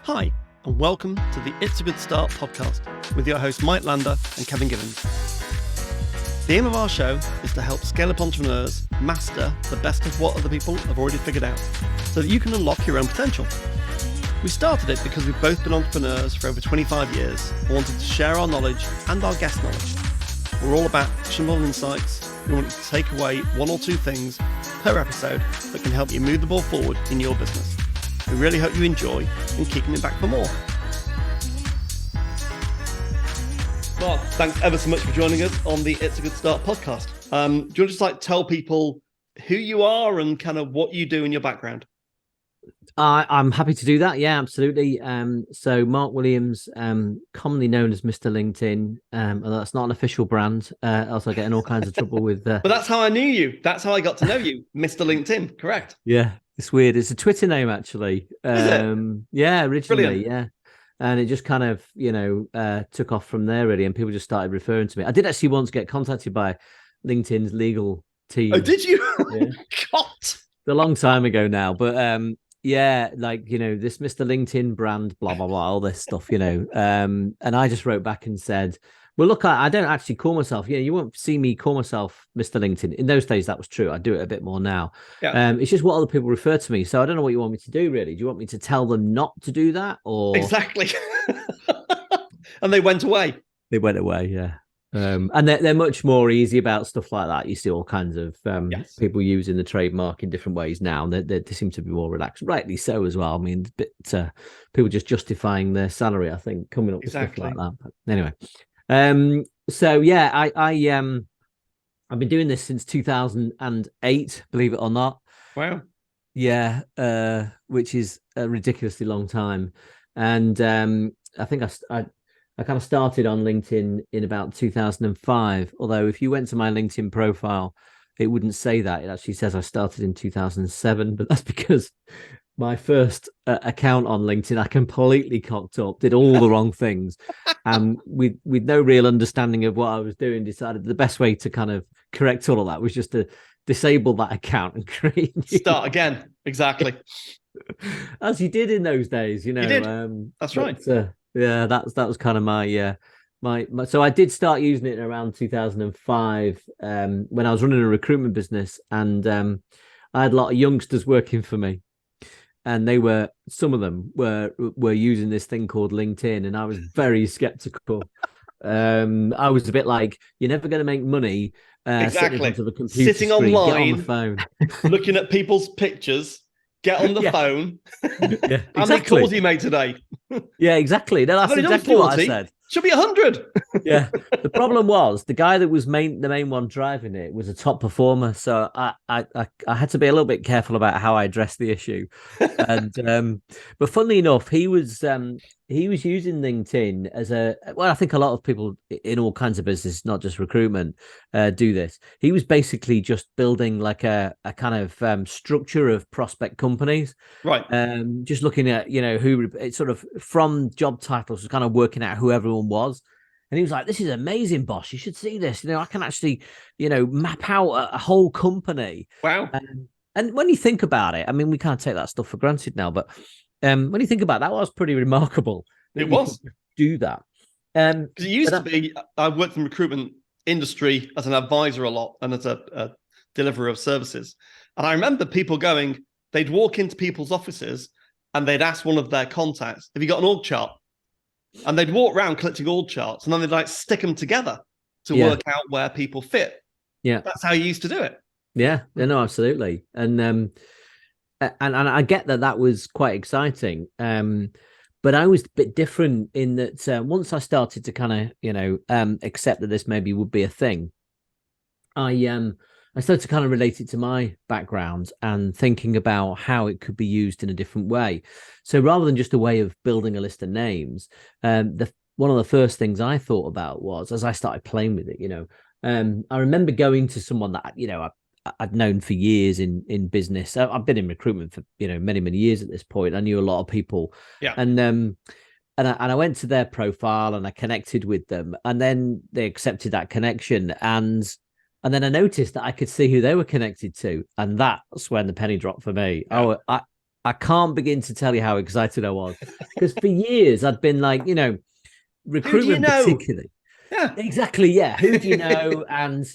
Hi, and welcome to the It's a Good Start podcast with your hosts Mike Lander and Kevin Givens. The aim of our show is to help scale-up entrepreneurs master the best of what other people have already figured out so that you can unlock your own potential. We started it because we've both been entrepreneurs for over 25 years and wanted to share our knowledge and our guest knowledge. We're all about actionable insights. We want to take away one or two things per episode that can help you move the ball forward in your business. We really hope you enjoy and keep coming back for more. Mark, thanks ever so much for joining us on the It's a Good Start podcast. Do you want to just tell people who you are and kind of what you do in your background? I'm happy to do that. Yeah, absolutely. So Mark Williams, commonly known as Mr. LinkedIn, and that's not an official brand. Else I get in all kinds of trouble with. But that's how I knew you. That's how I got to know you, Mr. LinkedIn. Correct. Yeah, it's weird. It's a Twitter name actually. Is it? Yeah, originally. Brilliant. Yeah, and it just kind of took off from there really, and people just started referring to me. I did actually once get contacted by LinkedIn's legal team. Oh, did you? Yeah. God. It's a long time ago now, but yeah, this Mr. LinkedIn brand, blah blah blah, all this stuff, and I just wrote back and said, well, look, I don't actually call myself, you won't see me call myself Mr. LinkedIn. In those days that was true. I do it a bit more now. Yeah. It's just what other people refer to me, so I don't know what you want me to do really. Do you want me to tell them not to do that, or Exactly? And they went away. They went away, yeah. And they're much more easy about stuff like that. You see all kinds of Yes. people using the trademark in different ways now. And they seem to be more relaxed, rightly so as well. I mean, people just justifying their salary, I think, coming up with stuff like that. But anyway, so yeah, I've been doing this since 2008, believe it or not. Wow. Yeah, which is a ridiculously long time. And I think I kind of started on LinkedIn in about 2005, although if you went to my LinkedIn profile, it wouldn't say that. It actually says I started in 2007, but that's because my first account on LinkedIn, I completely cocked up, did all the wrong things, and with no real understanding of what I was doing, decided the best way to kind of correct all of that was just to disable that account and create Start again. Exactly. As you did in those days, You did. That's right. Yeah, that was kind of my so I did start using it around 2005 when I was running a recruitment business, and I had a lot of youngsters working for me, and some of them were using this thing called LinkedIn, and I was very skeptical. I was a bit like, you're never going to make money Exactly. sitting the computer sitting screen, online, get on the phone, looking at people's pictures. Get on the phone. Yeah, How many calls you made today? Yeah, exactly. No, that's exactly what I said. Should be 100. Yeah. The problem was the guy that was the main one driving it was a top performer, so I had to be a little bit careful about how I addressed the issue. And but funnily enough, he was using LinkedIn as I think a lot of people in all kinds of business, not just recruitment, do this. He was basically just building like a kind of structure of prospect companies, right? Just looking at who it's sort of from job titles, was kind of working out who everyone was. And he was like, this is amazing, boss. You should see this. I can actually, map out a whole company. Wow. And when you think about it, I mean, we can't take that stuff for granted now, but when you think about that was pretty remarkable. It was. Do that. Because it used to be, I worked in the recruitment industry as an advisor a lot and as a deliverer of services. And I remember people they'd walk into people's offices and they'd ask one of their contacts, have you got an org chart? And they'd walk around collecting org charts, and then they'd stick them together to work out where people fit. Yeah. That's how you used to do it. Yeah, no, absolutely. And I get that was quite exciting. But I was a bit different in that once I started to kind of, accept that this maybe would be a thing, I started to kind of relate it to my background and thinking about how it could be used in a different way. So rather than just a way of building a list of names, one of the first things I thought about was, as I started playing with it, I remember going to someone that, I'd known for years in business. I've been in recruitment for, many, many years at this point. I knew a lot of people. Yeah. And I went to their profile and I connected with them, and then they accepted that connection. And then I noticed that I could see who they were connected to. And that's when the penny dropped for me. Yeah. I can't begin to tell you how excited I was. because for years I'd been like, Who do you recruitment know? particularly. Yeah. Exactly. Yeah. Who do you know? And,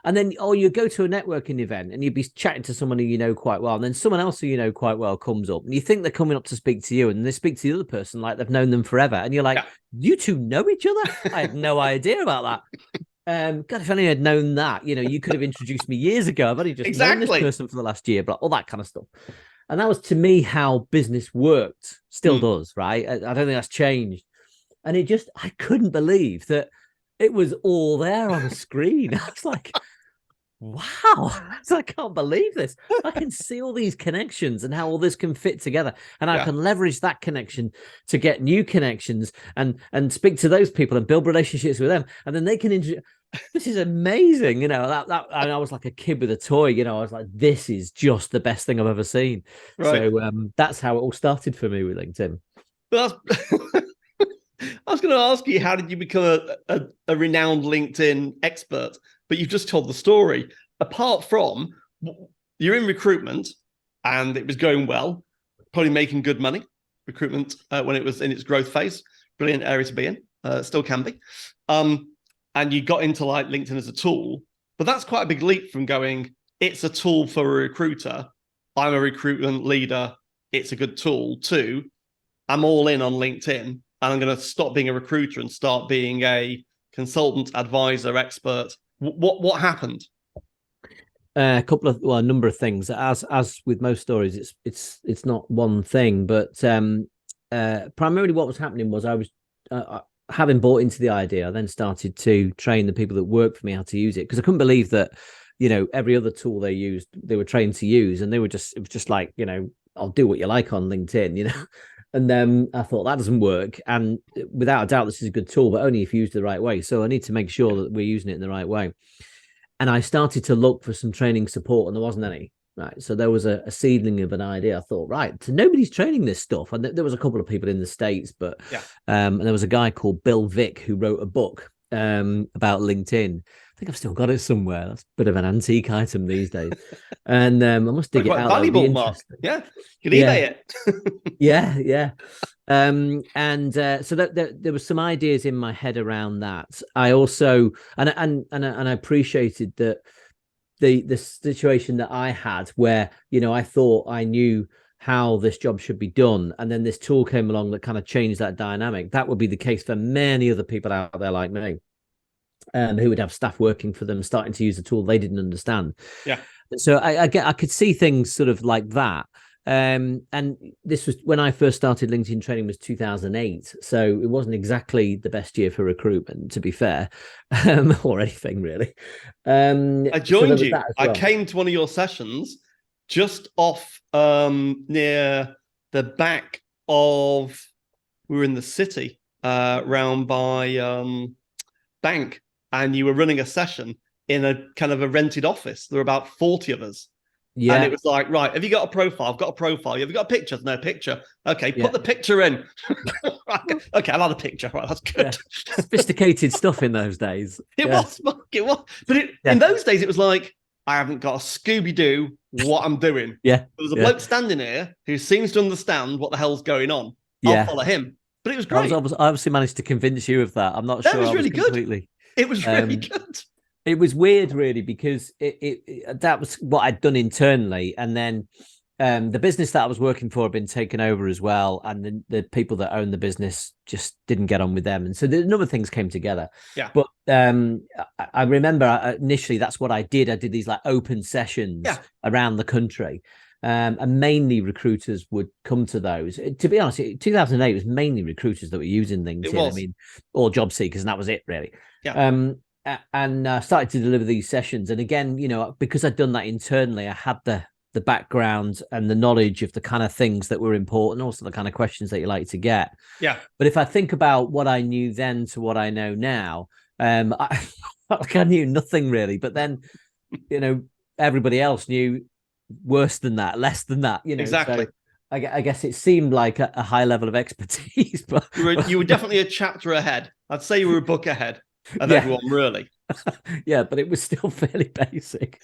and then, you go to a networking event and you'd be chatting to someone who you know quite well. And then someone else who you know quite well comes up and you think they're coming up to speak to you and they speak to the other person like they've known them forever. And you're like, Yeah. you two know each other? I had no idea about that. God, if only I'd known that, you could have introduced me years ago. I've only just known this person for the last year, but all that kind of stuff. And that was to me how business worked, still does, right? I don't think that's changed. And I couldn't believe that it was all there on the screen. I was like, wow, I can't believe this. I can see all these connections and how all this can fit together. And I can leverage that connection to get new connections and speak to those people and build relationships with them. And then they can this is amazing. And I was like a kid with a toy, I was like, this is just the best thing I've ever seen. Right. So that's how it all started for me with LinkedIn. That's I was going to ask you, how did you become a renowned LinkedIn expert? But you've just told the story. Apart from, you're in recruitment and it was going well, probably making good money. Recruitment, when it was in its growth phase, brilliant area to be in, still can be. And you got into like LinkedIn as a tool, but that's quite a big leap from going, it's a tool for a recruiter, I'm a recruitment leader, it's a good tool, to I'm all in on LinkedIn. And I'm going to stop being a recruiter and start being a consultant, advisor, expert. What happened? A number of things. As with most stories, it's not one thing, but primarily what was happening was I was having bought into the idea. I then started to train the people that work for me how to use it, because I couldn't believe that every other tool they used, they were trained to use, and it was just like, I'll do what you like on LinkedIn, And then I thought that doesn't work. And without a doubt, this is a good tool, but only if used the right way. So I need to make sure that we're using it in the right way. And I started to look for some training support, and there wasn't any. Right. So there was a seedling of an idea. I thought, right, so nobody's training this stuff. And there was a couple of people in the States, but and there was a guy called Bill Vick who wrote a book about LinkedIn. I think I've still got it somewhere. That's a bit of an antique item these days. And I must dig it out. Valuable, Mark. Yeah. You can eBay it. Yeah. So that there were some ideas in my head around that. I also and I appreciated that the situation that I had where, I thought I knew how this job should be done, and then this tool came along that kind of changed that dynamic. That would be the case for many other people out there like me. Who would have staff working for them, starting to use a tool they didn't understand. Yeah. So I could see things sort of like that. And this was when I first started LinkedIn training, was 2008. So it wasn't exactly the best year for recruitment, to be fair, or anything really. I joined you. Well. I came to one of your sessions just off near the back of, we were in the city, round by Bank. And you were running a session in a kind of a rented office. There were about 40 of us. Yeah. And it was like, right, have you got a profile? I've got a profile. Have you got a picture? No picture. Okay, put the picture in. Okay, I'll add a picture. Right, that's good. Yeah. Sophisticated stuff in those days. It was. But in those days, it was like, I haven't got a Scooby-Doo what I'm doing. Yeah. There was a bloke standing here who seems to understand what the hell's going on. I'll follow him. But it was great. I obviously managed to convince you of that. I'm not sure. That was really completely... good. It was really good. It was weird, really, because that was what I'd done internally, and then the business that I was working for had been taken over as well, and the people that owned the business just didn't get on with them, and so a number of things came together. Yeah. But I remember initially that's what I did. I did these like open sessions around the country. And mainly recruiters would come to those. To be honest, 2008 was mainly recruiters that were using LinkedIn. I mean, or job seekers, and that was it, really. Yeah. And started to deliver these sessions. And again, because I'd done that internally, I had the background and the knowledge of the kind of things that were important, also the kind of questions that you like to get. Yeah. But if I think about what I knew then to what I know now, I knew nothing really. But then, everybody else knew worse than that, less than that, Exactly. So I guess it seemed like a high level of expertise, but you were definitely a chapter ahead. I'd say you were a book ahead of everyone, really. Yeah, but it was still fairly basic.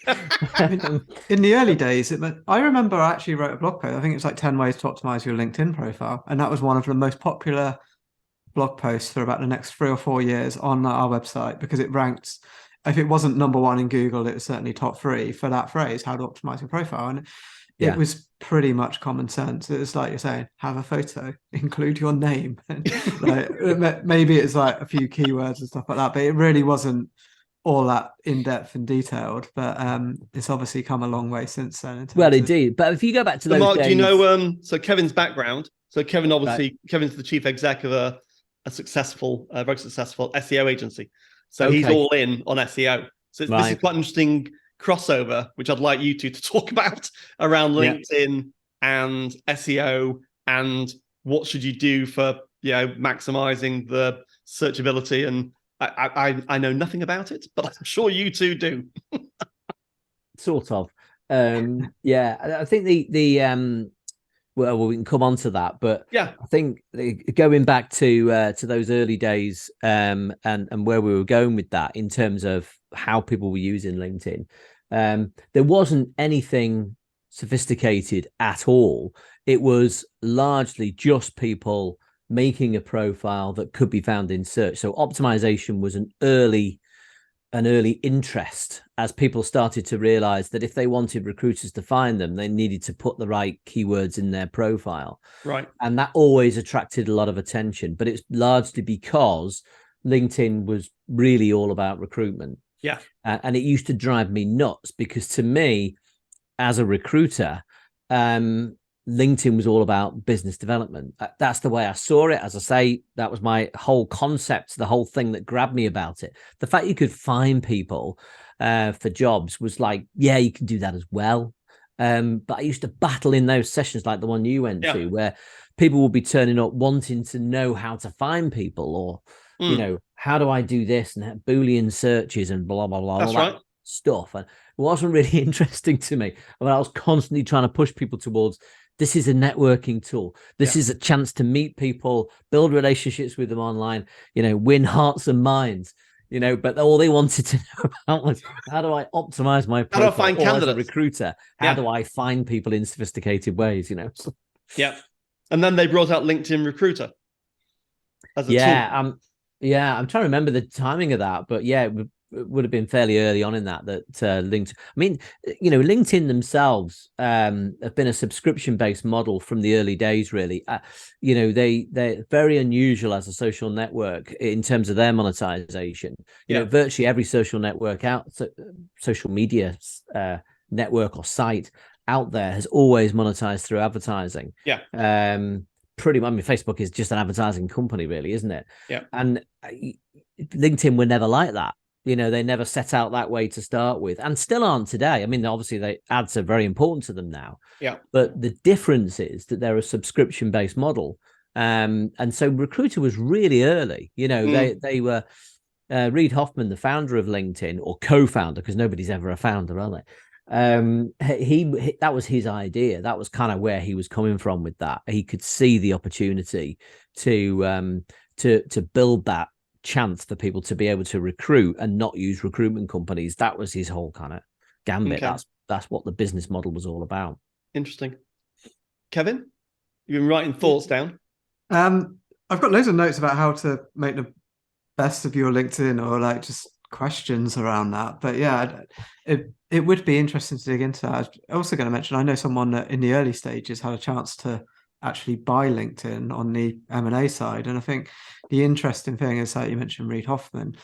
In the early days, I remember I actually wrote a blog post. I think it's like 10 ways to optimize your LinkedIn profile. And that was one of the most popular blog posts for about the next 3 or 4 years on our website, because it ranked, if it wasn't number one in Google, it was certainly top three for that phrase, how to optimize your profile. And it was pretty much common sense. It was like you're saying, have a photo, include your name. Like, maybe it's like a few keywords and stuff like that, but it really wasn't all that in-depth and detailed. But it's obviously come a long way since then. Well, indeed. But if you go back to those Mark, days... do you know, so Kevin's background, so Kevin, obviously, Kevin's the chief exec of a successful, very successful SEO agency. So he's all in on SEO. So this is quite an interesting crossover, which I'd like you two to talk about around LinkedIn and SEO, and what should you do for, maximizing the searchability. And I know nothing about it, but I'm sure you two do. Sort of. I think the well, we can come on to that, but I think going back to those early days, and where we were going with that in terms of how people were using LinkedIn, there wasn't anything sophisticated at all. It was largely just people making a profile that could be found in search. So optimization was an early interest, as people started to realize that if they wanted recruiters to find them, they needed to put the right keywords in their profile. Right. And that always attracted a lot of attention, but it's largely because LinkedIn was really all about recruitment. Yeah. And it used to drive me nuts, because to me, as a recruiter, LinkedIn was all about business development. That's the way I saw it. As I say, that was my whole concept, the whole thing that grabbed me about it. The fact you could find people for jobs was like, yeah, you can do that as well. But I used to battle in those sessions like the one you went to, where people would be turning up wanting to know how to find people, or, how do I do this, and Boolean searches and blah, blah, blah. That's all that stuff. And it wasn't really interesting to me. I mean, I was constantly trying to push people towards, this is a networking tool. This is a chance to meet people, build relationships with them online, win hearts and minds, but all they wanted to know about was, how do I optimize my profile? How do I find candidates? As a recruiter, how do I find people in sophisticated ways, Yeah. And then they brought out LinkedIn Recruiter as a tool. I'm trying to remember the timing of that, but it would have been fairly early on in that LinkedIn. I mean, LinkedIn themselves have been a subscription-based model from the early days, really. They're very unusual as a social network in terms of their monetization. Virtually every social network social media network or site out there has always monetized through advertising. Yeah. Pretty much. I mean, Facebook is just an advertising company, really, isn't it? Yeah. And LinkedIn were never like that. They never set out that way to start with, and still aren't today. I mean, obviously, ads are very important to them now. Yeah. But the difference is that they're a subscription-based model. And so Recruiter was really early. They were Reid Hoffman, the founder of LinkedIn, or co-founder, because nobody's ever a founder, are they? He that was his idea. That was kind of where he was coming from with that. He could see the opportunity to build that chance for people to be able to recruit and not use recruitment companies. That was his whole kind of gambit. Okay. That's what the business model was all about. Interesting. Kevin, you've been writing thoughts down. I've got loads of notes about how to make the best of your LinkedIn, or like just questions around that. But yeah, it would be interesting to dig into that. I was also going to mention, I know someone that in the early stages had a chance to actually buy LinkedIn on the M&A side. And I think the interesting thing is that you mentioned Reid Hoffman.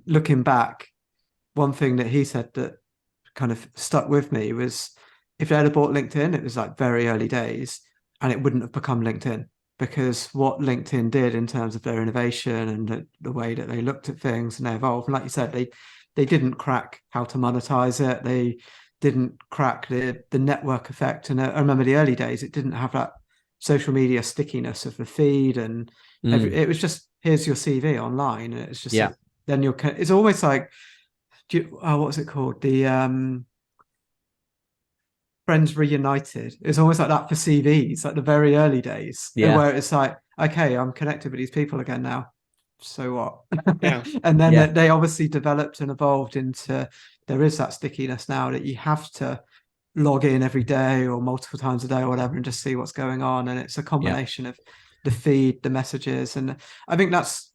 Looking back, one thing that he said that kind of stuck with me was, if they had bought LinkedIn, it was like very early days, and it wouldn't have become LinkedIn, because what LinkedIn did in terms of their innovation and the way that they looked at things and they evolved. And like you said, they didn't crack how to monetize it. They didn't crack the network effect. And I remember the early days, it didn't have that social media stickiness of the feed, and it was just, here's your CV online, and it's just then it's almost like, what was it called, the Friends Reunited. It's almost like that for CVs, like the very early days, where it's like, okay, I'm connected with these people again now. so what? Yeah. And then Yeah. they obviously developed and evolved into, there is that stickiness now that you have to log in every day or multiple times a day or whatever and just see what's going on. And it's a combination of the feed, the messages. And I think that's,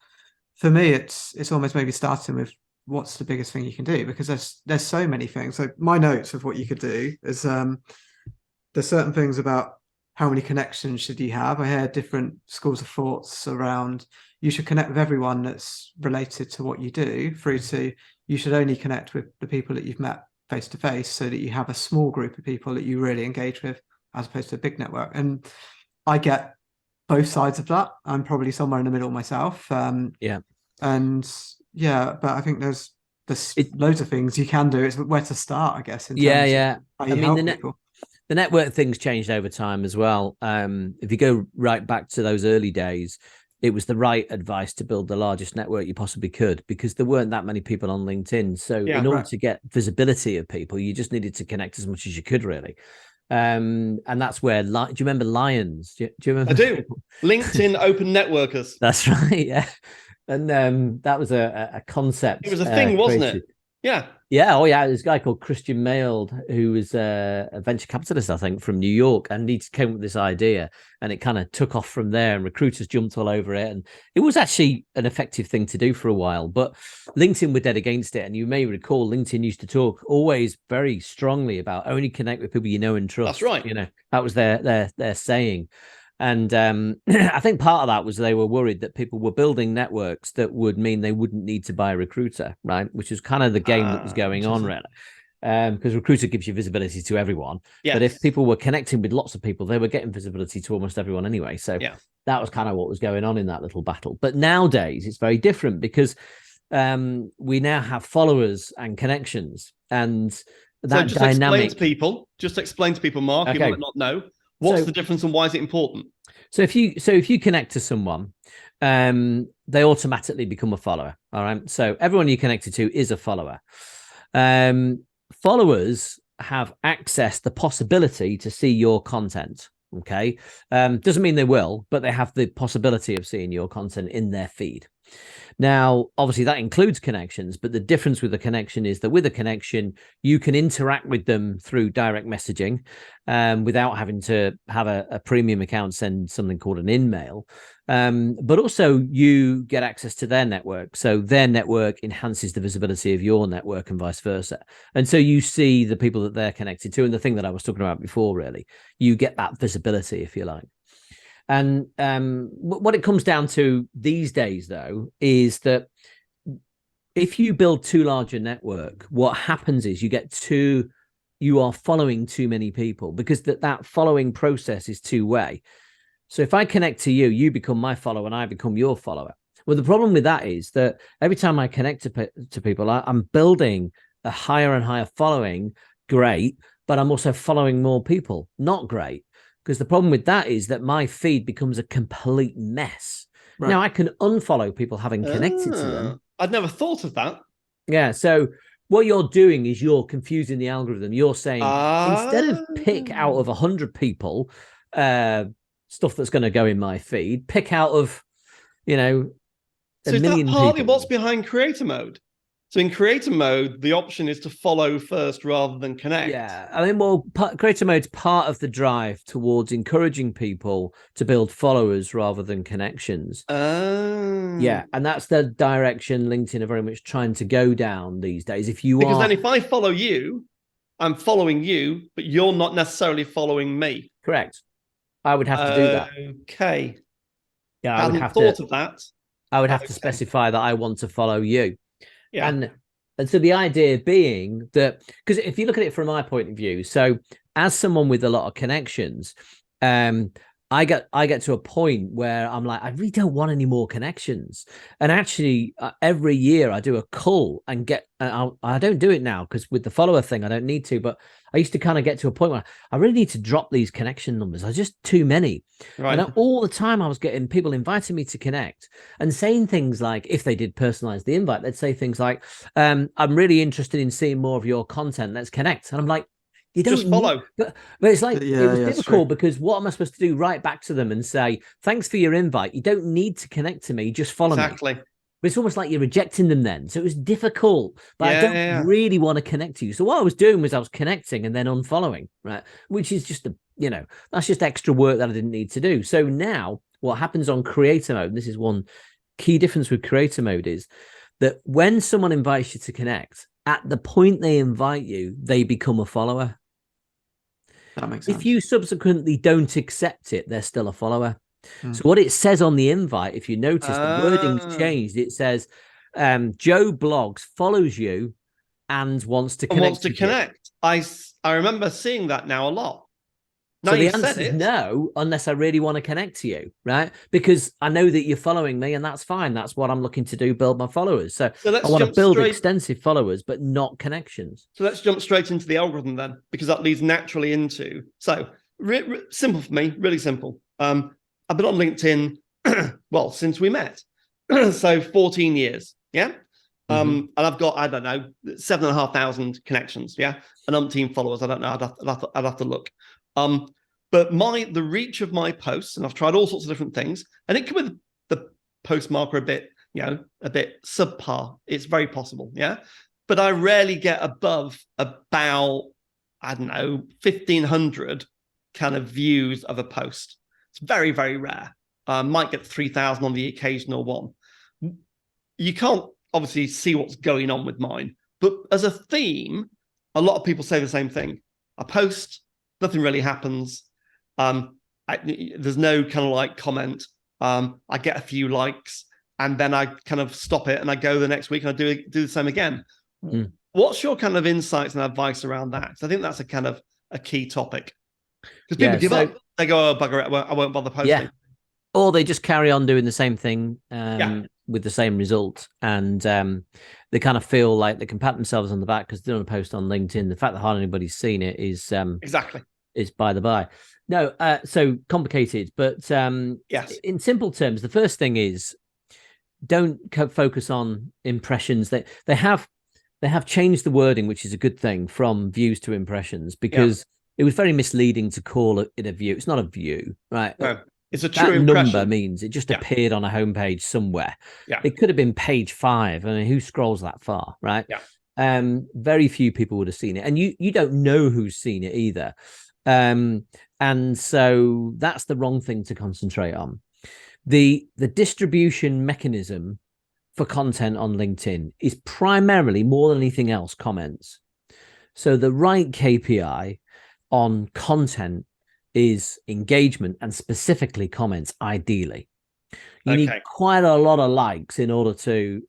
for me, it's almost maybe starting with what's the biggest thing you can do, because there's so many things. So my notes of what you could do is there's certain things about how many connections should you have. I heard different schools of thoughts around you should connect with everyone that's related to what you do, through to you should only connect with the people that you've met face to face, so that you have a small group of people that you really engage with, as opposed to a big network. And I get both sides of that. I'm probably somewhere in the middle myself. But I think there's loads of things you can do. It's where to start, I guess. In terms of how you help people. The network thing's changed over time as well. If you go right back to those early days, it was the right advice to build the largest network you possibly could, because there weren't that many people on LinkedIn. So in order to get visibility of people, you just needed to connect as much as you could, really. And that's where, do you remember Lions? Do you remember? I do. LinkedIn Open Networkers. That's right. Yeah. And that was a concept. It was a thing, wasn't it? Yeah. Yeah. Oh, yeah. There's a guy called Christian Mailed, who was a venture capitalist, I think, from New York. And he came up with this idea, and it kind of took off from there, and recruiters jumped all over it. And it was actually an effective thing to do for a while. But LinkedIn were dead against it. And you may recall LinkedIn used to talk always very strongly about only connect with people you know and trust. That's right. You know, that was their saying. And I think part of that was they were worried that people were building networks that would mean they wouldn't need to buy a recruiter, right? Which is kind of the game that was going on, really. Because recruiter gives you visibility to everyone. Yes. But if people were connecting with lots of people, they were getting visibility to almost everyone anyway. So that was kind of what was going on in that little battle. But nowadays, it's very different, because we now have followers and connections. And that dynamic... Just explain to people, Mark, you might not know. What's the difference, and why is it important? So if you connect to someone, they automatically become a follower. All right. So everyone you connected to is a follower. Followers have the possibility to see your content. Okay. Doesn't mean they will, but they have the possibility of seeing your content in their feed. Now, obviously, that includes connections, but the difference with a connection is that with a connection, you can interact with them through direct messaging without having to have a premium account send something called an in-mail. But also, you get access to their network. So their network enhances the visibility of your network and vice versa. And so you see the people that they're connected to. And the thing that I was talking about before, really, you get that visibility, if you like. And what it comes down to these days, though, is that if you build too large a network, what happens is you are following too many people, because that following process is two-way. So if I connect to you, you become my follower and I become your follower. Well, the problem with that is that every time I connect to people, I'm building a higher and higher following. Great. But I'm also following more people. Not great. Because the problem with that is that my feed becomes a complete mess. Right. Now, I can unfollow people having connected to them. I'd never thought of that. Yeah. So what you're doing is you're confusing the algorithm. You're saying, instead of pick out of 100 people stuff that's going to go in my feed, pick out of, a million people. So is that partly what's behind creator mode? So in creator mode, the option is to follow first rather than connect. Yeah, I mean, creator mode's part of the drive towards encouraging people to build followers rather than connections. Yeah, and that's the direction LinkedIn are very much trying to go down these days. Because then if I follow you, I'm following you, but you're not necessarily following me. Correct. I would have to do that. Okay. Yeah, I hadn't thought of that. I would have to specify that I want to follow you. Yeah. And so the idea being that, because if you look at it from my point of view, so as someone with a lot of connections, I get to a point where I'm like, I really don't want any more connections. And actually, every year I do a cull and I don't do it now because with the follower thing, I don't need to. But I used to kind of get to a point where I really need to drop these connection numbers. There's just too many. Right. And all the time I was getting people inviting me to connect and saying things like, if they did personalize the invite, they'd say things like, I'm really interested in seeing more of your content. Let's connect. And I'm like, you don't just follow. But it's like, it was difficult because what am I supposed to do? Right back to them and say, thanks for your invite. You don't need to connect to me. Just follow me. But it's almost like you're rejecting them then. So it was difficult, but I don't really want to connect to you. So what I was doing was I was connecting and then unfollowing, right? Which is just that's just extra work that I didn't need to do. So now what happens on creator mode, and this is one key difference with creator mode, is that when someone invites you to connect, at the point they invite you, they become a follower. That makes sense. If you subsequently don't accept it, they're still a follower. So what it says on the invite, if you notice, the wording's changed. It says, Joe Blogs follows you and wants to connect. I remember seeing that now a lot. So the answer is no, unless I really want to connect to you, right? Because I know that you're following me, and that's fine. That's what I'm looking to do, build my followers. So I want to build extensive followers, but not connections. So let's jump straight into the algorithm then, because that leads naturally into. So simple for me, really simple. I've been on LinkedIn, well, since we met. So 14 years, yeah? And I've got, I don't know, 7,500 connections, yeah? And umpteen followers, I don't know, I'd have to look. But the reach of my posts, and I've tried all sorts of different things, and it could be the post marker a bit subpar. It's very possible, yeah? But I rarely get above about, I don't know, 1,500 kind of views of a post. It's very, very rare. Might get 3,000 on the occasional one. You can't obviously see what's going on with mine, but as a theme, a lot of people say the same thing. I post, nothing really happens. There's no kind of like comment. I get a few likes, and then I kind of stop it, and I go the next week and I do the same again. What's your kind of insights and advice around that? Because I think that's a kind of a key topic. Because people give up. They go, oh, bugger it, I won't bother posting. Yeah. Or they just carry on doing the same thing with the same result. And they kind of feel like they can pat themselves on the back because they're on a post on LinkedIn. The fact that hardly anybody's seen it is exactly is by the by. No, so complicated. But yes, in simple terms, the first thing is don't focus on impressions. They have changed the wording, which is a good thing, from views to impressions, because it was very misleading to call it a view. It's not a view, right? No, it's a true impression. Number means it just appeared on a homepage somewhere. Yeah. It could have been page 5. I mean, who scrolls that far, right? Yeah. Very few people would have seen it. And you don't know who's seen it either. And so that's the wrong thing to concentrate on. The distribution mechanism for content on LinkedIn is primarily, more than anything else, comments. So the right KPI on content is engagement, and specifically comments, ideally. You need quite a lot of likes in order to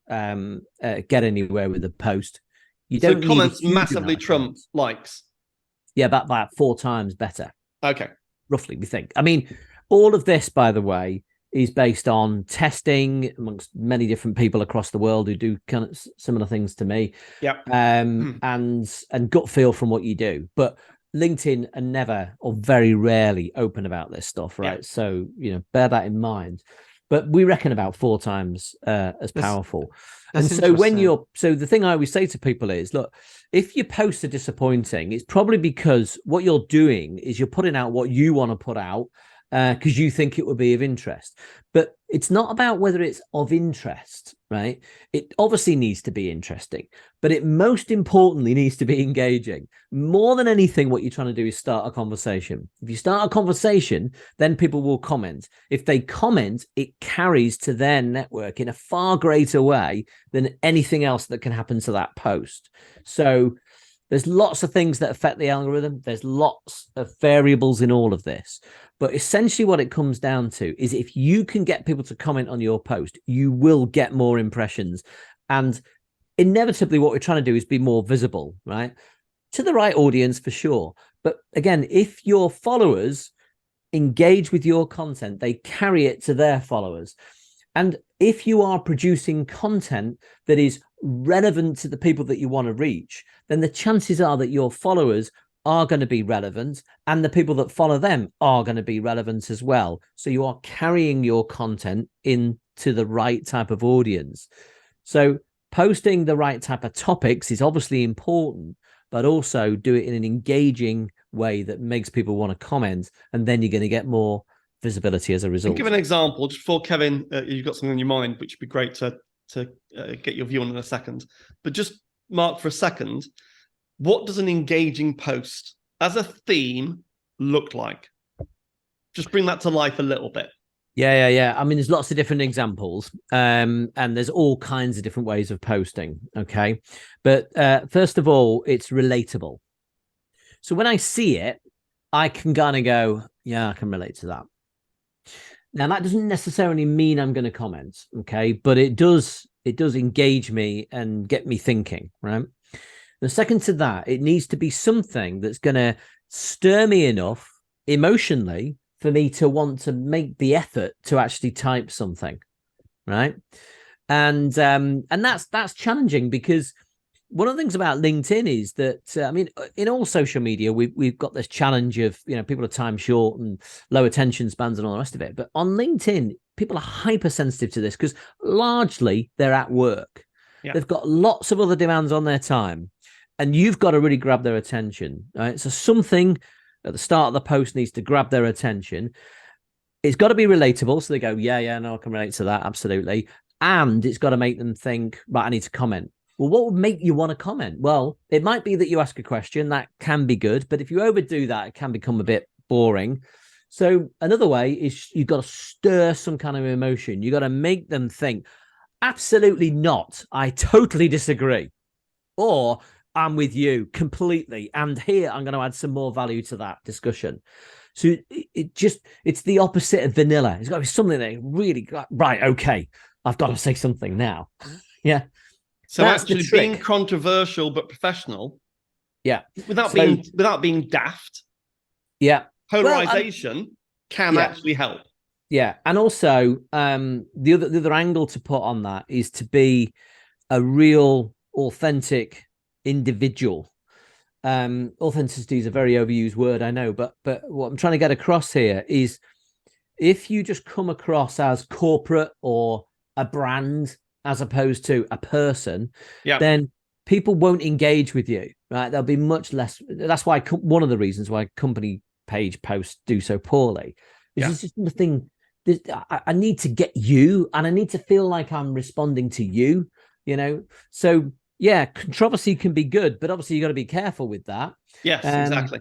get anywhere with a post. You don't need comments massively trump likes. Yeah, about 4 times better. Okay. Roughly, we think. I mean, all of this, by the way, is based on testing amongst many different people across the world who do kind of similar things to me. Yep. And gut feel from what you do. But LinkedIn are never, or very rarely, open about this stuff, right? Yep. So, bear that in mind. But we reckon about 4 times as powerful. And so so the thing I always say to people is, look, if your posts are disappointing, it's probably because what you're doing is you're putting out what you want to put out because you think it would be of interest. But it's not about whether it's of interest, right? It obviously needs to be interesting, but it most importantly needs to be engaging. More than anything, what you're trying to do is start a conversation. If you start a conversation, then people will comment. If they comment, it carries to their network in a far greater way than anything else that can happen to that post. So there's lots of things that affect the algorithm. There's lots of variables in all of this. But essentially what it comes down to is if you can get people to comment on your post, you will get more impressions. And inevitably what we're trying to do is be more visible, right? To the right audience for sure. But again, if your followers engage with your content, they carry it to their followers. And if you are producing content that is relevant to the people that you want to reach, then the chances are that your followers are going to be relevant and the people that follow them are going to be relevant as well. So you are carrying your content into the right type of audience. So posting the right type of topics is obviously important, but also do it in an engaging way that makes people want to comment, and then you're going to get more visibility as a result. Give an example, just for Kevin, you've got something in your mind, which would be great to to get your view on in a second. But just, Mark, for a second, what does an engaging post as a theme look like? Just bring that to life a little bit. Yeah. I mean, there's lots of different examples, and there's all kinds of different ways of posting. Okay, but first of all, it's relatable. So when I see it, I can kind of go, yeah, I can relate to that. Now that doesn't necessarily mean I'm going to comment, okay, but it does engage me and get me thinking, right? The second to that, it needs to be something that's going to stir me enough emotionally for me to want to make the effort to actually type something, right? And that's challenging, because one of the things about LinkedIn is that I mean, in all social media, we've got this challenge of, you know, people are time short and low attention spans and all the rest of it. But on LinkedIn, people are hypersensitive to this because largely they're at work. Yeah. They've got lots of other demands on their time, and you've got to really grab their attention. Right? So something at the start of the post needs to grab their attention. It's got to be relatable, so they go, yeah, no, I can relate to that, absolutely. And it's got to make them think, right, I need to comment. Well, what would make you want to comment? Well, it might be that you ask a question that can be good, but if you overdo that, it can become a bit boring. So another way is you've got to stir some kind of emotion. You've got to make them think, absolutely not, I totally disagree, or I'm with you completely, and here I'm going to add some more value to that discussion. So it's the opposite of vanilla. It's got to be something that really, right, okay, I've got to say something now. Yeah. So that's actually being controversial but professional. Yeah. Without being daft. Yeah. Polarization can actually help. Yeah. And also the other angle to put on that is to be a real authentic individual. Authenticity is a very overused word, I know, but what I'm trying to get across here is, if you just come across as corporate or a brand as opposed to a person, then people won't engage with you, right? There'll be much less. That's why one of the reasons why company page posts do so poorly is it's just nothing. I need to get you, and I need to feel like I'm responding to you, you know? So yeah, controversy can be good, but obviously you got to be careful with that. Yes, exactly.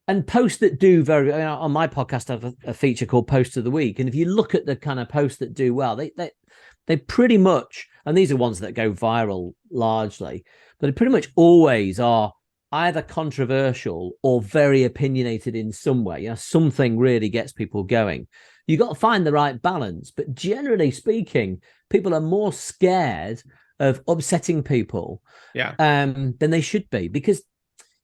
And posts that do very, you know, on my podcast, I have a feature called Post of the Week. And if you look at the kind of posts that do well, they pretty much, and these are ones that go viral largely, but they pretty much always are either controversial or very opinionated in some way. You know, something really gets people going. You got to find the right balance. But generally speaking, people are more scared of upsetting people than they should be, because,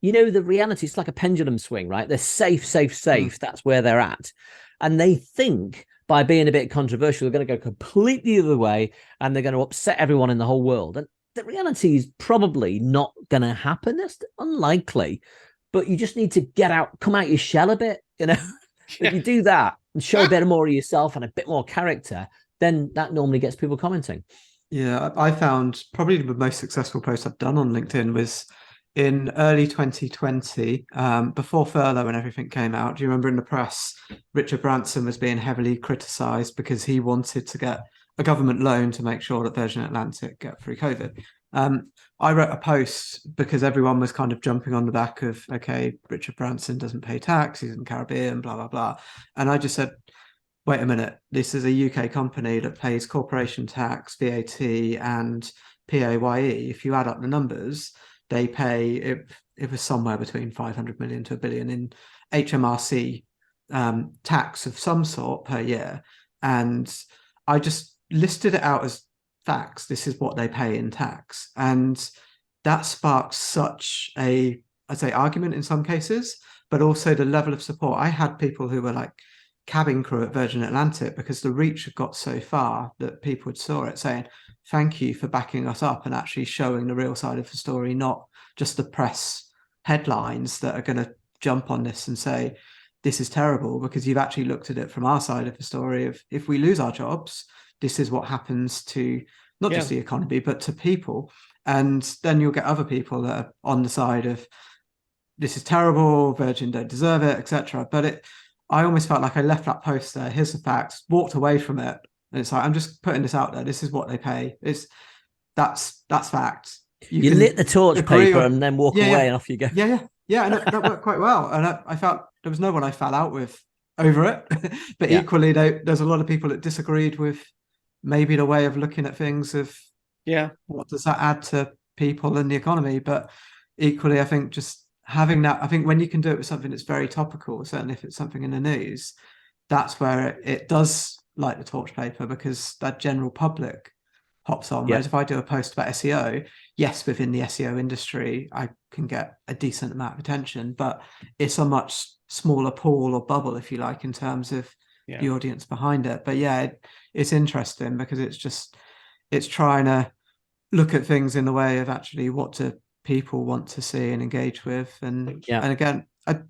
you know, the reality is like a pendulum swing, right? They're safe. That's where they're at. And they think by being a bit controversial, they're going to go completely the other way and they're going to upset everyone in the whole world. And the reality is probably not going to happen. That's unlikely. But you just need to come out your shell a bit, you know? If you do that and show a bit more of yourself and a bit more character, then that normally gets people commenting. Yeah, I found probably the most successful post I've done on LinkedIn was in early 2020, before furlough and everything came out. Do you remember in the press, Richard Branson was being heavily criticised because he wanted to get a government loan to make sure that Virgin Atlantic get through COVID. I wrote a post because everyone was kind of jumping on the back of, okay, Richard Branson doesn't pay tax, he's in the Caribbean, blah, blah, blah. And I just said, wait a minute, this is a UK company that pays corporation tax, VAT, and PAYE. If you add up the numbers, they pay, it was somewhere between 500 million to $1 billion in HMRC tax of some sort per year. And I just listed it out as facts. This is what they pay in tax. And that sparked such a, I'd say, argument in some cases, but also the level of support. I had people who were like cabin crew at Virgin Atlantic, because the reach had got so far that people saw it, saying, thank you for backing us up and actually showing the real side of the story, not just the press headlines that are going to jump on this and say, this is terrible, because you've actually looked at it from our side of the story of, if we lose our jobs, this is what happens to not just the economy, but to people. And then you'll get other people that are on the side of, this is terrible, Virgin don't deserve it, etc. But I almost felt like I left that post there, here's the facts, walked away from it, And it's like, I'm just putting this out there. This is what they pay. That's fact. You lit the torch paper and then walk away and off you go. Yeah. And that worked quite well. And I felt there was no one I fell out with over it. But equally, there's a lot of people that disagreed with maybe the way of looking at things of what does that add to people and the economy. But equally, I think just having that, I think when you can do it with something that's very topical, certainly if it's something in the news, that's where it does light the torch paper, because that general public hops on. Whereas if I do a post about SEO, yes, within the SEO industry, I can get a decent amount of attention, but it's a much smaller pool or bubble, if you like, in terms of the audience behind it. But it's interesting because it's trying to look at things in the way of actually what do people want to see and engage with. And again, I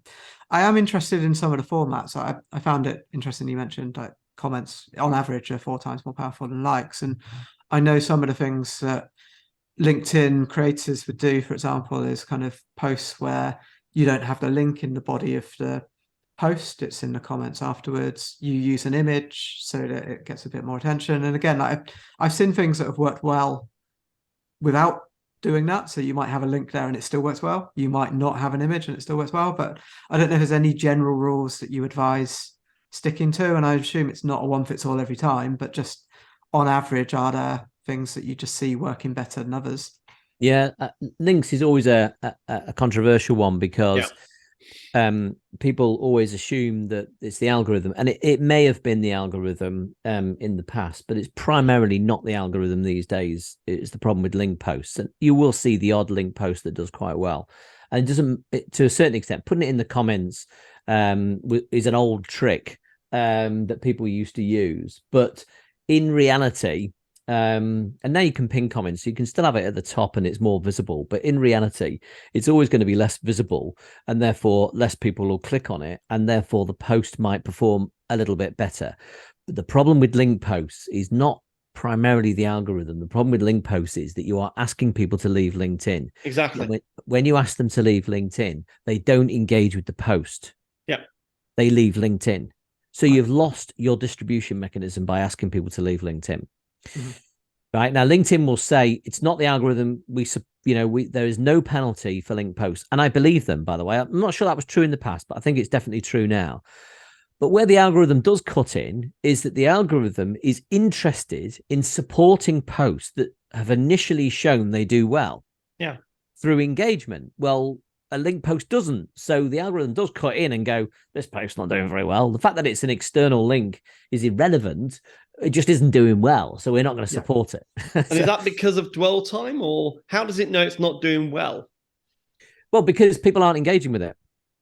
am interested in some of the formats. I found it interesting you mentioned like comments on average are 4 times more powerful than likes. And I know some of the things that LinkedIn creators would do, for example, is kind of posts where you don't have the link in the body of the post, it's in the comments afterwards. You use an image so that it gets a bit more attention. And again, I've seen things that have worked well without doing that. So you might have a link there and it still works well. You might not have an image and it still works well. But I don't know if there's any general rules that you advise sticking to. And I assume it's not a one fits all every time, but just on average, are there things that you just see working better than others? Yeah, links is always a controversial one because people always assume that it's the algorithm, and it may have been the algorithm in the past, but it's primarily not the algorithm these days. It's the problem with link posts, and you will see the odd link post that does quite well, and to a certain extent, putting it in the comments is an old trick that people used to use, but in reality. And now you can pin comments, so you can still have it at the top and it's more visible, but in reality it's always going to be less visible, and therefore less people will click on it, and therefore the post might perform a little bit better. But the problem with link posts is not primarily the algorithm. The problem with link posts is that you are asking people to leave LinkedIn. Exactly. When you ask them to leave LinkedIn, they don't engage with the post. They leave LinkedIn. So you've lost your distribution mechanism by asking people to leave LinkedIn. Mm-hmm. Right now, LinkedIn will say it's not the algorithm. There is no penalty for link posts, and I believe them. By the way, I'm not sure that was true in the past, but I think it's definitely true now. But where the algorithm does cut in is that the algorithm is interested in supporting posts that have initially shown they do well, through engagement. Well, a link post doesn't, so the algorithm does cut in and go, this post's not doing very well. The fact that it's an external link is irrelevant. It just isn't doing well, so we're not going to support it. And is that because of dwell time, or how does it know it's not doing well? Well, because people aren't engaging with it.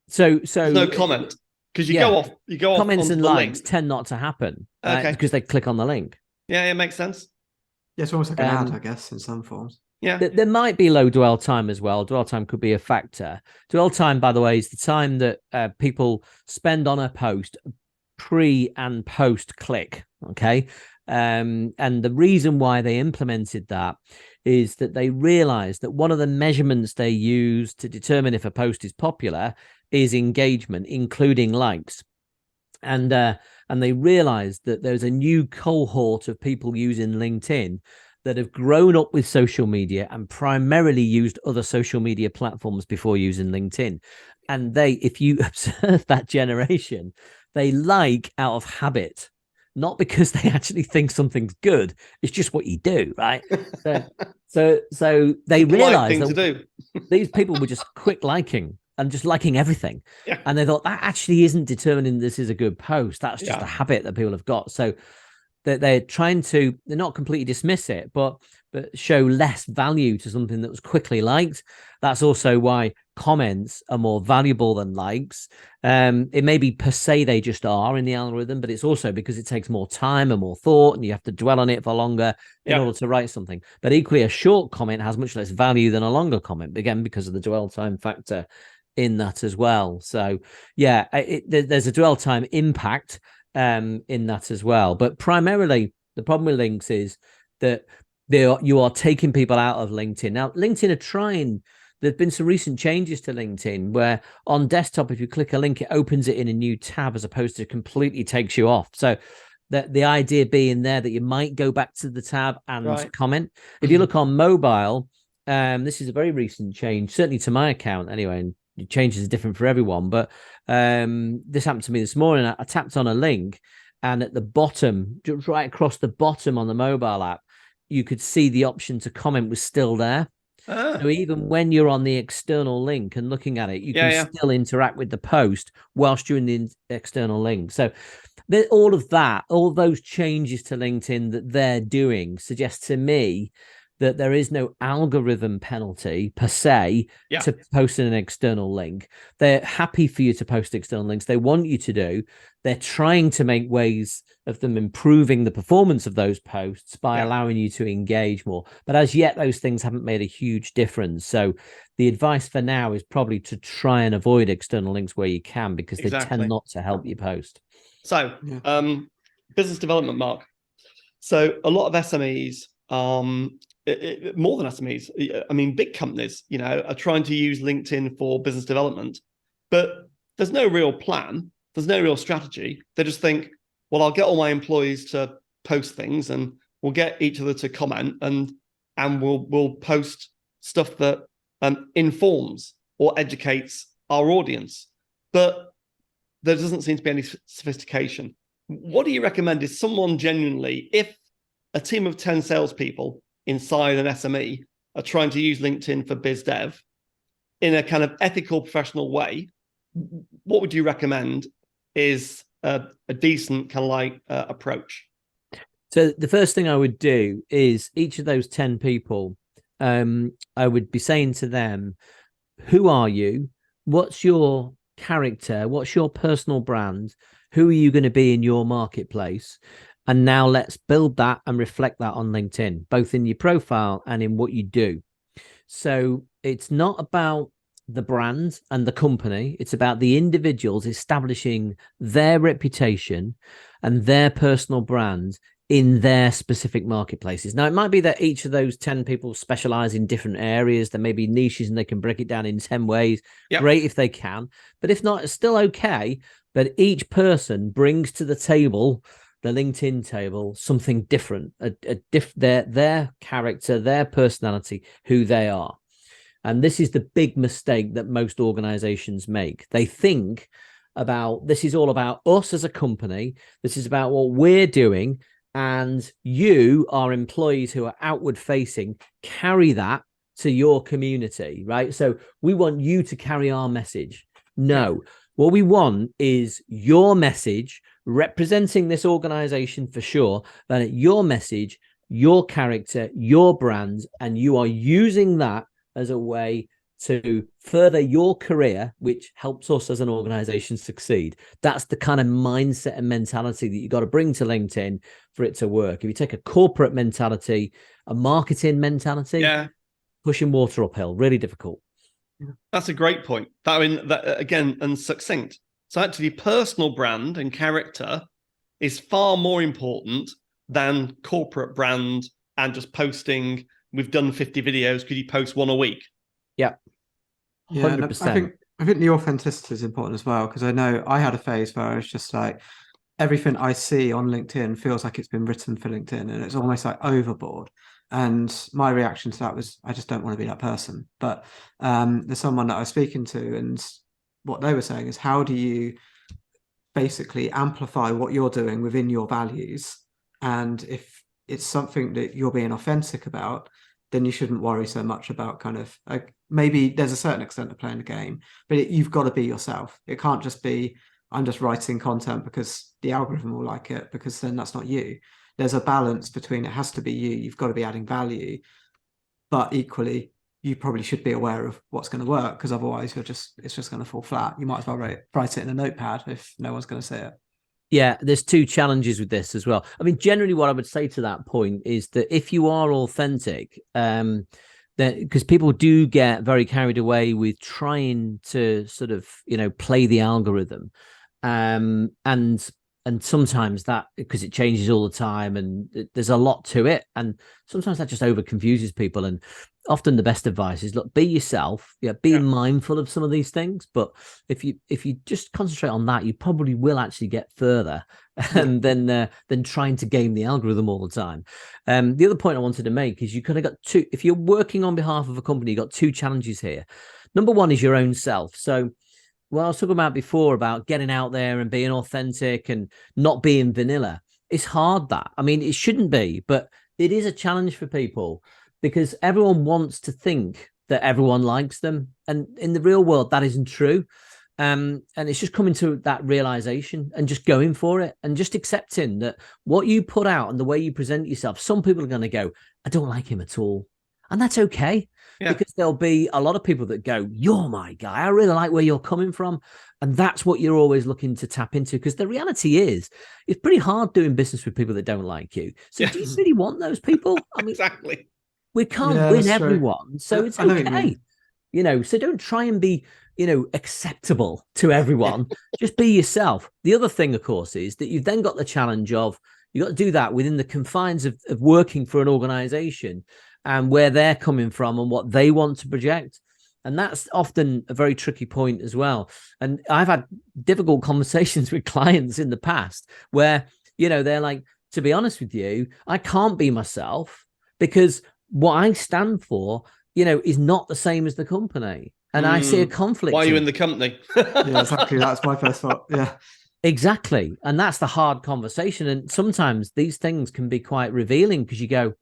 So there's no comment, because you go off. Comments and likes tend not to happen, because they click on the link. Yeah, it makes sense. Yeah, it's almost like an ad, I guess, in some forms. Yeah, there might be low dwell time as well. Dwell time could be a factor. Dwell time, by the way, is the time that people spend on a post pre and post click. Okay. And the reason why they implemented that is that they realized that one of the measurements they use to determine if a post is popular is engagement, including likes. And they realized that there's a new cohort of people using LinkedIn that have grown up with social media and primarily used other social media platforms before using LinkedIn. And if you observe that generation, they like out of habit, not because they actually think something's good. It's just what you do, right? So they realized that these people were just quick liking and just liking everything. Yeah. And they thought that actually isn't determining this is a good post. That's just a habit that people have got. So they're not completely dismiss it, but show less value to something that was quickly liked. That's also why comments are more valuable than likes. It may be per se they just are in the algorithm, but it's also because it takes more time and more thought, and you have to dwell on it for longer in order to write something. But equally, a short comment has much less value than a longer comment, again, because of the dwell time factor in that as well. So there's a dwell time impact in that as well. But primarily, the problem with links is that you are taking people out of LinkedIn. Now, LinkedIn are trying. There's been some recent changes to LinkedIn where on desktop, if you click a link, it opens it in a new tab as opposed to completely takes you off. So The idea being there that you might go back to the tab and Right. comment. If you look on mobile, this is a very recent change, certainly to my account anyway, and changes are different for everyone. But this happened to me this morning. I tapped on a link, and at the bottom, just right across the bottom on the mobile app, you could see the option to comment was still there. So even when you're on the external link and looking at it, you can still interact with the post whilst you're in the external link. So all of that, all those changes to LinkedIn that they're doing suggest to me that there is no algorithm penalty per se to post in an external link. They're happy for you to post external links. They want you to do. They're trying to make ways of them improving the performance of those posts by allowing you to engage more. But as yet, those things haven't made a huge difference. So the advice for now is probably to try and avoid external links where you can, because they tend not to help you post. So business development, Mark. So a lot of SMEs, more than SMEs, I mean, big companies, are trying to use LinkedIn for business development, but there's no real plan. There's no real strategy. They just think, well, I'll get all my employees to post things, and we'll get each other to comment, and we'll post stuff that informs or educates our audience. But there doesn't seem to be any sophistication. What do you recommend is someone genuinely, if a team of 10 salespeople inside an SME are trying to use LinkedIn for biz dev in a kind of ethical, professional way, what would you recommend is a decent kind of like approach? So the first thing I would do is each of those 10 people, I would be saying to them, who are you? What's your character? What's your personal brand? Who are you going to be in your marketplace? And now let's build that and reflect that on LinkedIn, both in your profile and in what you do. So it's not about the brand and the company. It's about the individuals establishing their reputation and their personal brand in their specific marketplaces. Now, it might be that each of those 10 people specialize in different areas. There may be niches and they can break it down in 10 ways. Great if they can. But if not, it's still okay. But each person brings to the table, the LinkedIn table, something different, their character, their personality, who they are. And this is the big mistake that most organizations make. They think about, this is all about us as a company. This is about what we're doing. And you, our employees who are outward facing, carry that to your community, right? So we want you to carry our message. No, what we want is your message representing this organization for sure, but your message, your character, your brand, and you are using that as a way to further your career, which helps us as an organization succeed. That's the kind of mindset and mentality that you got to bring to LinkedIn for it to work. If you take a corporate mentality, a marketing mentality, pushing water uphill, really difficult. That's a great point. That again, and succinct. So actually, personal brand and character is far more important than corporate brand and just posting, we've done 50 videos, could you post one a week? Yeah. 100%. I think the authenticity is important as well, because I know I had a phase where I was just like, everything I see on LinkedIn feels like it's been written for LinkedIn, and it's almost like overboard. And my reaction to that was, I just don't want to be that person. But there's someone that I was speaking to, and what they were saying is, how do you basically amplify what you're doing within your values? And if it's something that you're being authentic about, then you shouldn't worry so much about kind of like, maybe there's a certain extent of playing the game, but you've got to be yourself. It can't just be, I'm just writing content because the algorithm will like it, because then that's not you. There's a balance between, it has to be you, you've got to be adding value, but equally you probably should be aware of what's going to work, because otherwise it's just going to fall flat. You might as well write it in a notepad if no one's going to see it. Yeah, there's two challenges with this as well. I mean, generally what I would say to that point is that if you are authentic, that because people do get very carried away with trying to sort of, play the algorithm. And And sometimes that, because it changes all the time and there's a lot to it. And sometimes that just over confuses people. And often the best advice is, look, be yourself. Yeah. Be mindful of some of these things. But if you just concentrate on that, you probably will actually get further and than trying to game the algorithm all the time. The other point I wanted to make is you kind of got two, if you're working on behalf of a company, you've got two challenges here. Number one is your own self. So, well, I was talking about before about getting out there and being authentic and not being vanilla. It's hard that. I mean, it shouldn't be, but it is a challenge for people because everyone wants to think that everyone likes them. And in the real world, that isn't true. And it's just coming to that realization and just going for it and just accepting that what you put out and the way you present yourself, some people are going to go, I don't like him at all. And that's okay. Yeah. Because there'll be a lot of people that go, you're my guy. I really like where you're coming from. And that's what you're always looking to tap into. Because the reality is, it's pretty hard doing business with people that don't like you. So do you really want those people? I mean, exactly. We can't win everyone. So it's okay. So don't try and be, acceptable to everyone. Just be yourself. The other thing, of course, is that you've then got the challenge of, you got to do that within the confines of working for an organization and where they're coming from and what they want to project. And that's often a very tricky point as well. And I've had difficult conversations with clients in the past where, they're like, to be honest with you, I can't be myself because what I stand for, is not the same as the company. And I see a conflict. Why are you in the company? Yeah, exactly. That's my first thought. Yeah. Exactly. And that's the hard conversation. And sometimes these things can be quite revealing because you go,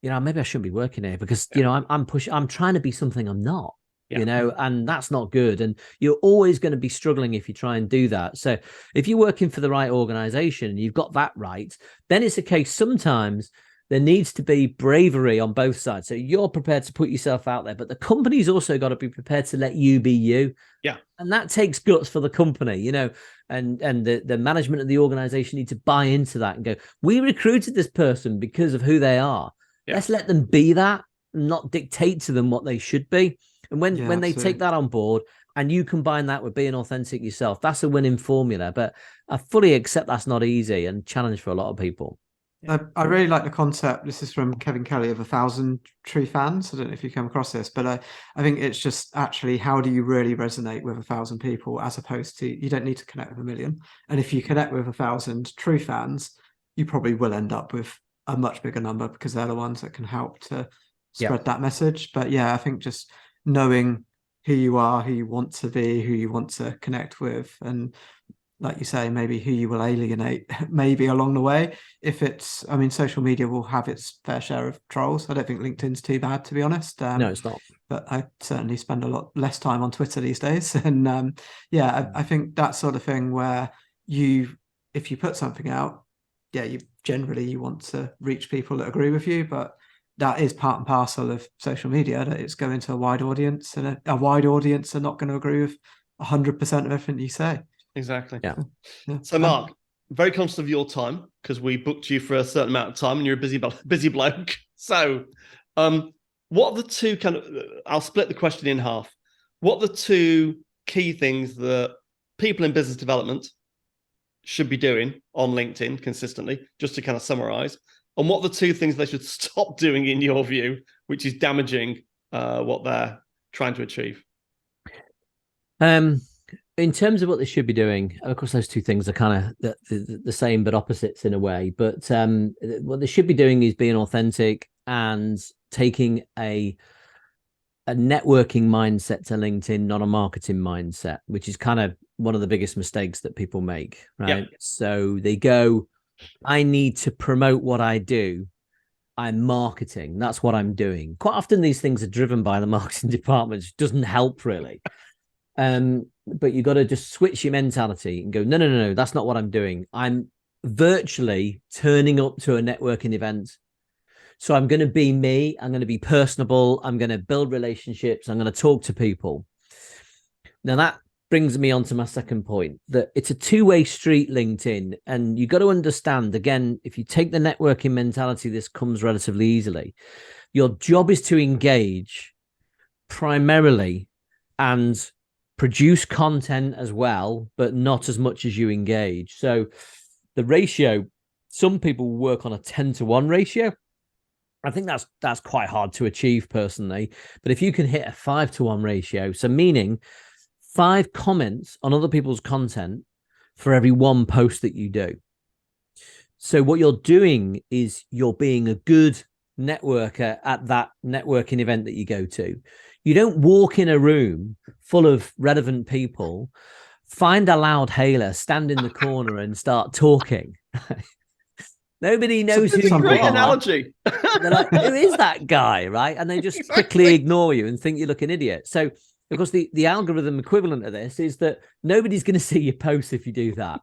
maybe I shouldn't be working here because, I'm trying to be something I'm not, and that's not good. And you're always going to be struggling if you try and do that. So if you're working for the right organization and you've got that right, then it's a case sometimes there needs to be bravery on both sides. So you're prepared to put yourself out there, but the company's also got to be prepared to let you be you. Yeah. And that takes guts for the company, and the management of the organization need to buy into that and go, we recruited this person because of who they are. Yeah. Let's let them be that, not dictate to them what they should be. And when they take that on board and you combine that with being authentic yourself, that's a winning formula. But I fully accept that's not easy and challenge for a lot of people. I really like the concept. This is from Kevin Kelly of 1,000 True Fans. I don't know if you come across this, but I think it's just actually how do you really resonate with 1,000 people as opposed to you don't need to connect with 1 million. And if you connect with 1,000 true fans, you probably will end up with a much bigger number because they're the ones that can help to spread that message. But yeah, I think just knowing who you are, who you want to be, who you want to connect with, and like you say, maybe who you will alienate maybe along the way. If it's, social media will have its fair share of trolls. I don't think LinkedIn's too bad, to be honest. No, it's not. But I certainly spend a lot less time on Twitter these days. And I think that sort of thing where if you put something out, you generally want to reach people that agree with you, but that is part and parcel of social media, that it's going to a wide audience, and a wide audience are not going to agree with 100% of everything you say. Exactly. Yeah. So Mark, very conscious of your time because we booked you for a certain amount of time and you're a busy bloke. So what are the two I'll split the question in half. What are the two key things that people in business development should be doing on LinkedIn consistently, just to kind of summarize? And what are the two things they should stop doing in your view, which is damaging what they're trying to achieve? In terms of what they should be doing, of course, those two things are kind of the same but opposites in a way. But what they should be doing is being authentic and taking a networking mindset to LinkedIn, not a marketing mindset, which is kind of one of the biggest mistakes that people make, right? Yep. So they go, I need to promote what I do. I'm marketing. That's what I'm doing. Quite often these things are driven by the marketing department, which doesn't help really. But you got to just switch your mentality and go, no, that's not what I'm doing. I'm virtually turning up to a networking event. So I'm going to be me. I'm going to be personable. I'm going to build relationships. I'm going to talk to people. Now that brings me on to my second point, that it's a two-way street, LinkedIn. And you got to understand, again, if you take the networking mentality, this comes relatively easily. Your job is to engage primarily and produce content as well, but not as much as you engage. So the ratio, some people work on a 10-to-1 ratio. I think that's quite hard to achieve personally. But if you can hit a 5-to-1 ratio, so meaning 5 comments on other people's content for every 1 post that you do. So what you're doing is you're being a good networker at that networking event that you go to. You don't walk in a room full of relevant people, find a loud hailer, stand in the corner and start talking. Nobody knows who you are. Great analogy. They're like, who is that guy, right? And they just quickly ignore you and think you look an idiot. So, of course, the algorithm equivalent of this is that nobody's going to see your posts if you do that.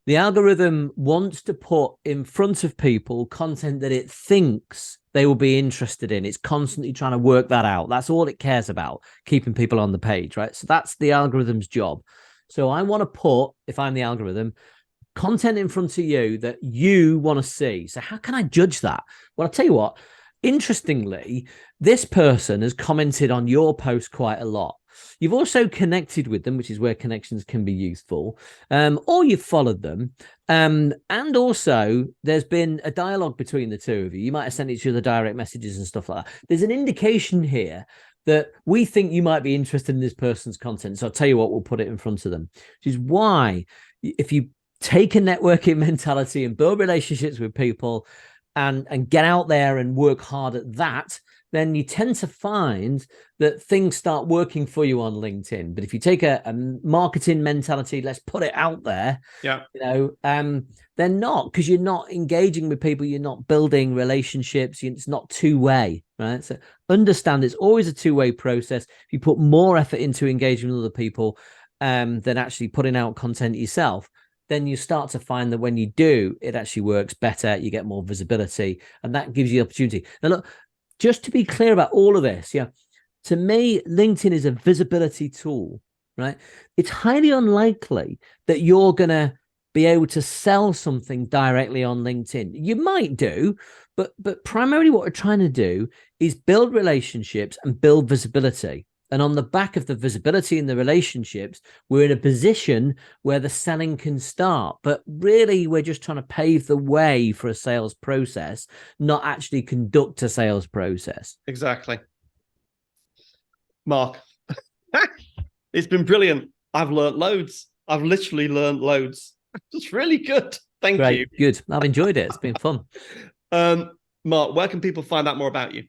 The algorithm wants to put in front of people content that it thinks they will be interested in. It's constantly trying to work that out. That's all it cares about, keeping people on the page, right? So that's the algorithm's job. So I want to put, if I'm the algorithm, content in front of you that you want to see. So how can I judge that? Well, I'll tell you what, interestingly, this person has commented on your post quite a lot. You've also connected with them, which is where connections can be useful, or you've followed them. And also there's been a dialogue between the two of you. You might have sent each other direct messages and stuff like that. There's an indication here that we think you might be interested in this person's content. So I'll tell you what, we'll put it in front of them, which is why if you take a networking mentality and build relationships with people and get out there and work hard at that, then you tend to find that things start working for you on LinkedIn. But if you take a marketing mentality, let's put it out there, they're not, because you're not engaging with people, you're not building relationships, it's not two-way, right? So understand it's always a two-way process. If you put more effort into engaging with other people than actually putting out content yourself, then you start to find that when you do, it actually works better. You get more visibility, and that gives you the opportunity. Now, look, just to be clear about all of this, to me, LinkedIn is a visibility tool, right? It's highly unlikely that you're going to be able to sell something directly on LinkedIn. You might do, but primarily what we're trying to do is build relationships and build visibility. And on the back of the visibility and the relationships, we're in a position where the selling can start. But really, we're just trying to pave the way for a sales process, not actually conduct a sales process. Exactly. Mark, it's been brilliant. I've learned loads. I've literally learned loads. It's really good. Thank you. Good. I've enjoyed it. It's been fun. Mark, where can people find out more about you?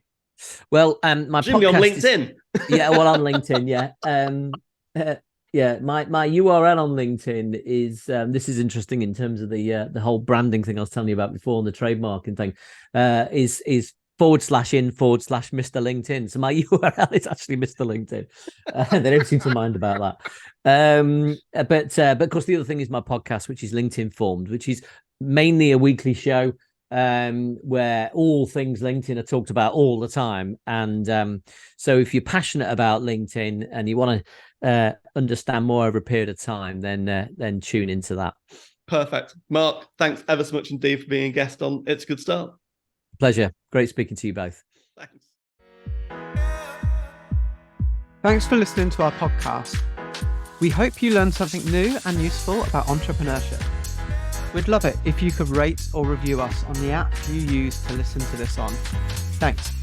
Well, my podcast on LinkedIn. On LinkedIn, my URL on LinkedIn is this is interesting in terms of the whole branding thing I was telling you about before, and the trademarking thing is /in/Mr. LinkedIn. So my URL is actually Mr. LinkedIn. They don't seem to mind about that. But of course, the other thing is my podcast, which is LinkedIn Formed, which is mainly a weekly show where all things LinkedIn are talked about all the time. And so if you're passionate about LinkedIn and you want to understand more over a period of time, then tune into that. Perfect. Mark, thanks ever so much indeed for being a guest on It's a Good Start. Pleasure. Great speaking to you both. Thanks. Thanks for listening to our podcast. We hope you learned something new and useful about entrepreneurship. We'd love it if you could rate or review us on the app you use to listen to this on. Thanks.